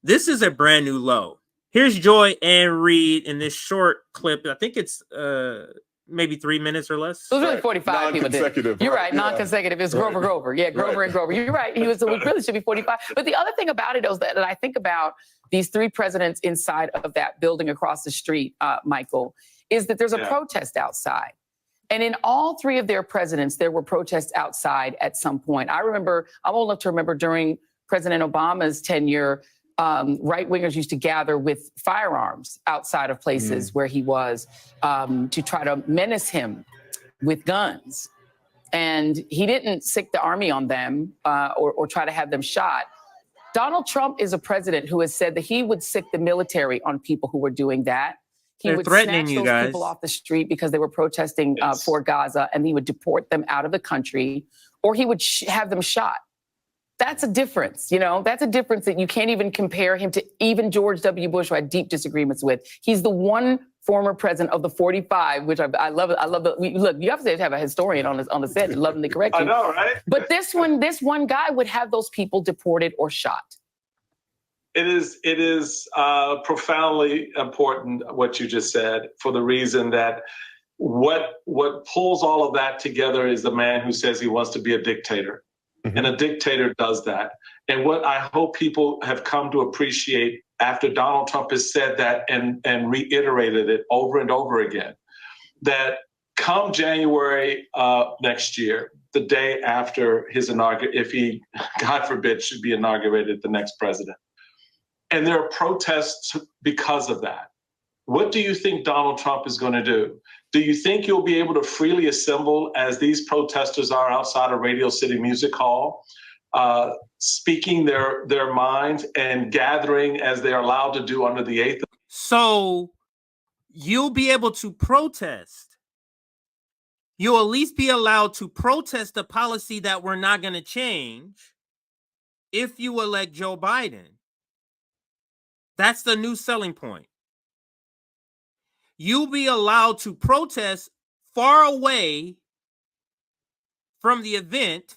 This is a brand new low. Here's Joy and Reid in this short clip. I think it's maybe 3 minutes or less. It was really 45 people did. You're right, non-consecutive. It's Grover. Yeah, Grover and Grover. You're right. It really should be 45. But the other thing about it is that I think about these three presidents inside of that building across the street, Michael, is that there's a protest outside. And in all three of their presidents, there were protests outside at some point. I'm old enough to remember during President Obama's tenure, right-wingers used to gather with firearms outside of places where he was to try to menace him with guns. And he didn't sick the army on them or try to have them shot. Donald Trump is a president who has said that he would sick the military on people who were doing that. He would snatch those people off the street because they were protesting for Gaza, and he would deport them out of the country, or he would have them shot. That's a difference, that's a difference that you can't even compare him to even George W. Bush, who I had deep disagreements with. He's the one former president of the 45, which I love. Look, you have to have a historian on the set, loving to correct you. I know, right? But this one guy would have those people deported or shot. It is profoundly important what you just said, for the reason that what pulls all of that together is the man who says he wants to be a dictator. Mm-hmm. And a dictator does that. And what I hope people have come to appreciate after Donald Trump has said that and reiterated it over and over again, that come January next year, the day after his inauguration, if he, God forbid, should be inaugurated, the next president, and there are protests because of that, what do you think Donald Trump is going to do? Do you think you'll be able to freely assemble as these protesters are outside of Radio City Music Hall, speaking their minds and gathering as they're allowed to do under the 8th? So you'll be able to protest. You'll at least be allowed to protest the policy that we're not going to change if you elect Joe Biden. That's the new selling point. You'll be allowed to protest far away from the event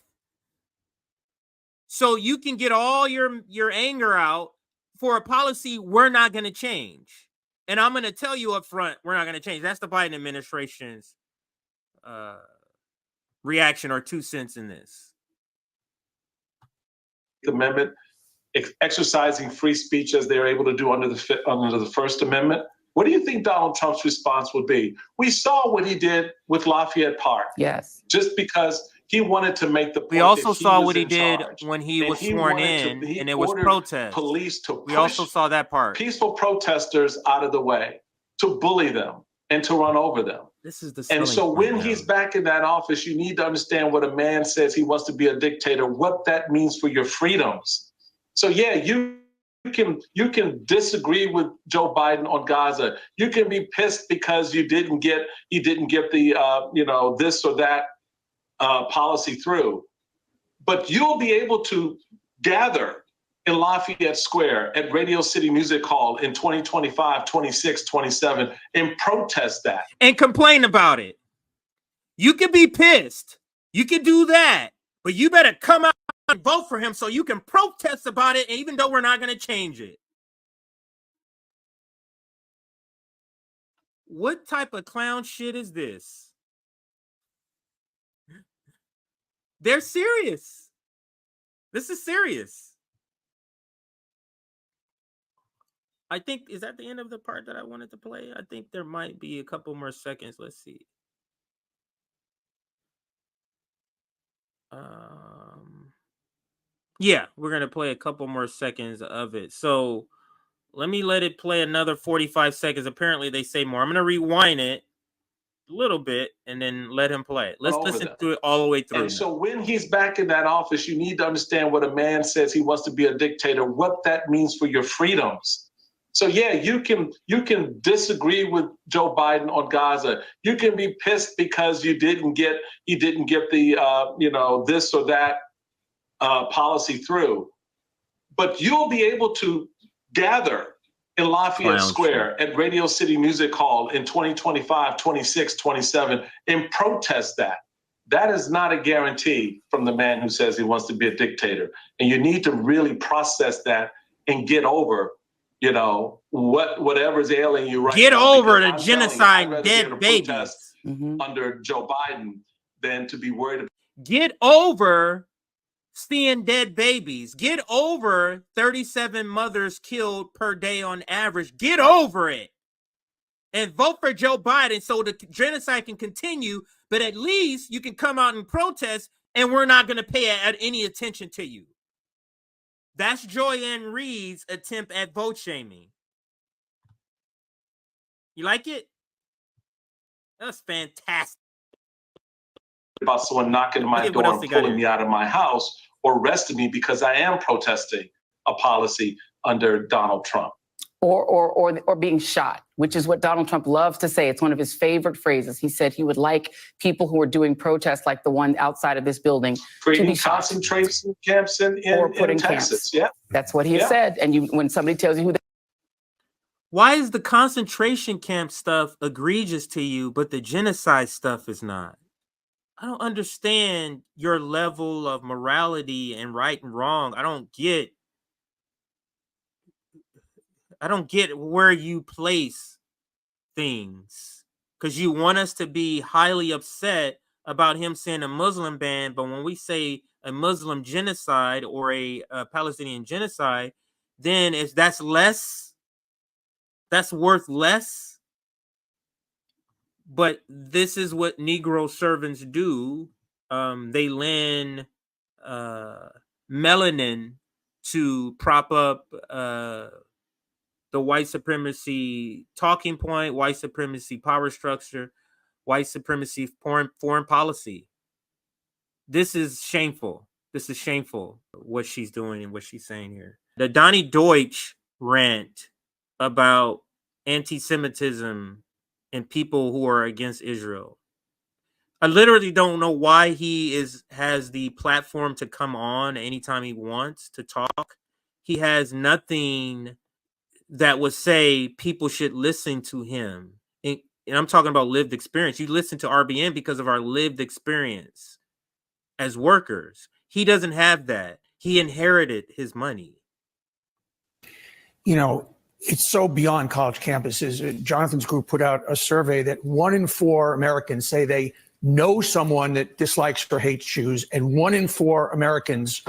so you can get all your anger out for a policy we're not going to change. And I'm going to tell you up front, we're not going to change. That's the Biden administration's reaction or 2 cents in this. Amendment, exercising free speech as they're able to do under the First Amendment. What do you think Donald Trump's response would be? We saw what he did with Lafayette Park. Yes. Just because he wanted to make the point. We also saw what he did when he was sworn in, and it was protest. Police to push we also saw that part. Peaceful protesters out of the way, to bully them and to run over them. This is the and so when he's back in that office, you need to understand what a man says he wants to be a dictator, what that means for your freedoms. So yeah, you can disagree with Joe Biden on Gaza. You can be pissed because he didn't get the this or that policy through. But you'll be able to gather in Lafayette Square at Radio City Music Hall in 2025, 26, 27 and protest that. And complain about it. You can be pissed. You can do that. But you better come out and vote for him so you can protest about it, even though we're not going to change it. What type of clown shit is this? They're serious. This is serious. I think, is that the end of the part that I wanted to play? I think there might be a couple more seconds. Let's see. Yeah, we're going to play a couple more seconds of it. So let me let it play another 45 seconds. Apparently they say more. I'm going to rewind it a little bit and then let him play it. Let's listen to it all the way through. And so when he's back in that office, you need to understand what a man says he wants to be a dictator, what that means for your freedoms. So yeah, you can disagree with Joe Biden on Gaza. You can be pissed because he didn't get the this or that policy through. But you'll be able to gather in Lafayette Square at Radio City Music Hall in 2025, 26, 27 and protest that. That is not a guarantee from the man who says he wants to be a dictator. And you need to really process that and get over, you know, whatever's ailing you right now. Get over the I'm telling you, genocide I'd rather dead be able to babies. protest under Joe Biden than to be worried about. Get over seeing dead babies. Get over 37 mothers killed per day on average. Get over it. And vote for Joe Biden so the genocide can continue, but at least you can come out and protest and we're not going to pay any attention to you. That's Joy-Ann Reid's attempt at vote shaming. You like it? That's fantastic. About someone knocking on my door and pulling me out of my house or arresting me because I am protesting a policy under Donald Trump. Or being shot, which is what Donald Trump loves to say. It's one of his favorite phrases. He said he would like people who are doing protests like the one outside of this building to be concentration camps in Texas. Yeah, that's what he said. And when somebody tells you who why is the concentration camp stuff egregious to you, but the genocide stuff is not? I don't understand your level of morality and right and wrong. I don't get where you place things, because you want us to be highly upset about him saying a Muslim ban, but when we say a Muslim genocide or a Palestinian genocide, then that's worth less. But this is what Negro servants do. They lend melanin to prop up the white supremacy talking point, white supremacy power structure, white supremacy foreign policy. This is shameful. This is shameful what she's doing and what she's saying here. The Donny Deutsch rant about anti-Semitism and people who are against Israel. I literally don't know why he has the platform to come on anytime he wants to talk. He has nothing that would say people should listen to him. And I'm talking about lived experience. You listen to RBN because of our lived experience as workers. He doesn't have that. He inherited his money. You know, it's so beyond college campuses. Jonathan's group put out a survey that 1 in 4 Americans say they know someone that dislikes or hates Jews, and 1 in 4 Americans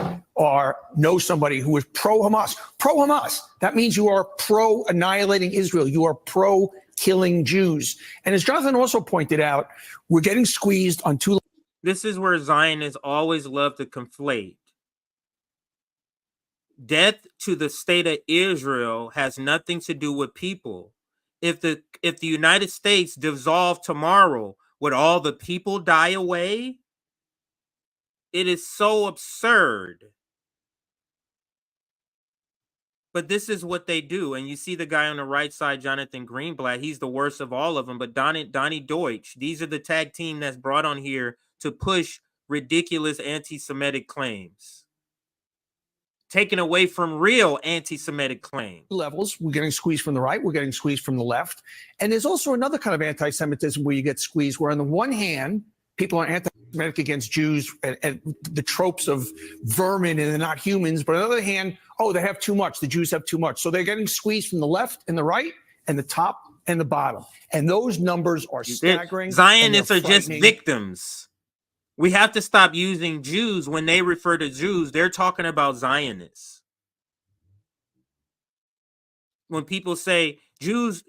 know somebody who is pro-Hamas. Pro-Hamas. That means you are pro-annihilating Israel. You are pro-killing Jews. And as Jonathan also pointed out, we're getting squeezed on two. This is where Zionists always love to conflate. Death to the state of Israel has nothing to do with people. If the United States dissolved tomorrow, would all the people die away? It is so absurd. But this is what they do. And you see the guy on the right side, Jonathan Greenblatt, he's the worst of all of them. But Donny Deutsch, these are the tag team that's brought on here to push ridiculous anti-Semitic claims, taken away from real anti-Semitic claims. Levels, we're getting squeezed from the right, we're getting squeezed from the left. And there's also another kind of anti-Semitism where you get squeezed, where on the one hand, people are anti-Semitic against Jews and the tropes of vermin and they're not humans. But on the other hand, they have too much. The Jews have too much. So they're getting squeezed from the left and the right and the top and the bottom. And those numbers are staggering. Zionists are just victims. We have to stop using Jews when they refer to Jews. They're talking about Zionists. When people say Jews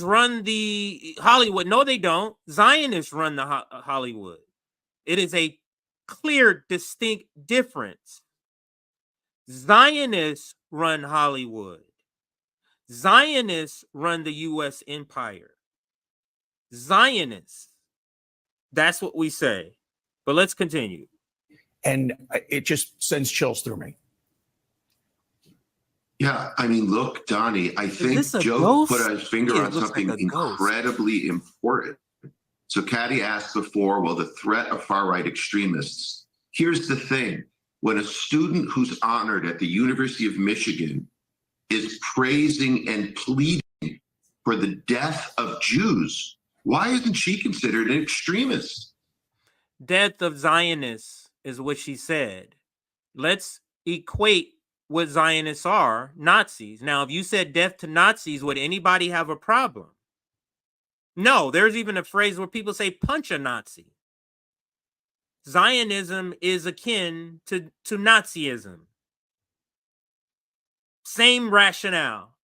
run the Hollywood, no, they don't. Zionists run the Hollywood. It is a clear, distinct difference. Zionists run Hollywood. Zionists run the U.S. empire. Zionists. That's what we say. But let's continue. And it just sends chills through me. Yeah, I mean, look, Donny, I think Joe put his finger on something incredibly important. So Caddy asked before, well, the threat of far-right extremists. Here's the thing. When a student who's honored at the University of Michigan is praising and pleading for the death of Jews, why isn't she considered an extremist? Death of Zionists is what she said. Let's equate what Zionists are, Nazis. Now, if you said death to Nazis, would anybody have a problem? No, there's even a phrase where people say punch a Nazi. Zionism is akin to Nazism. Same rationale.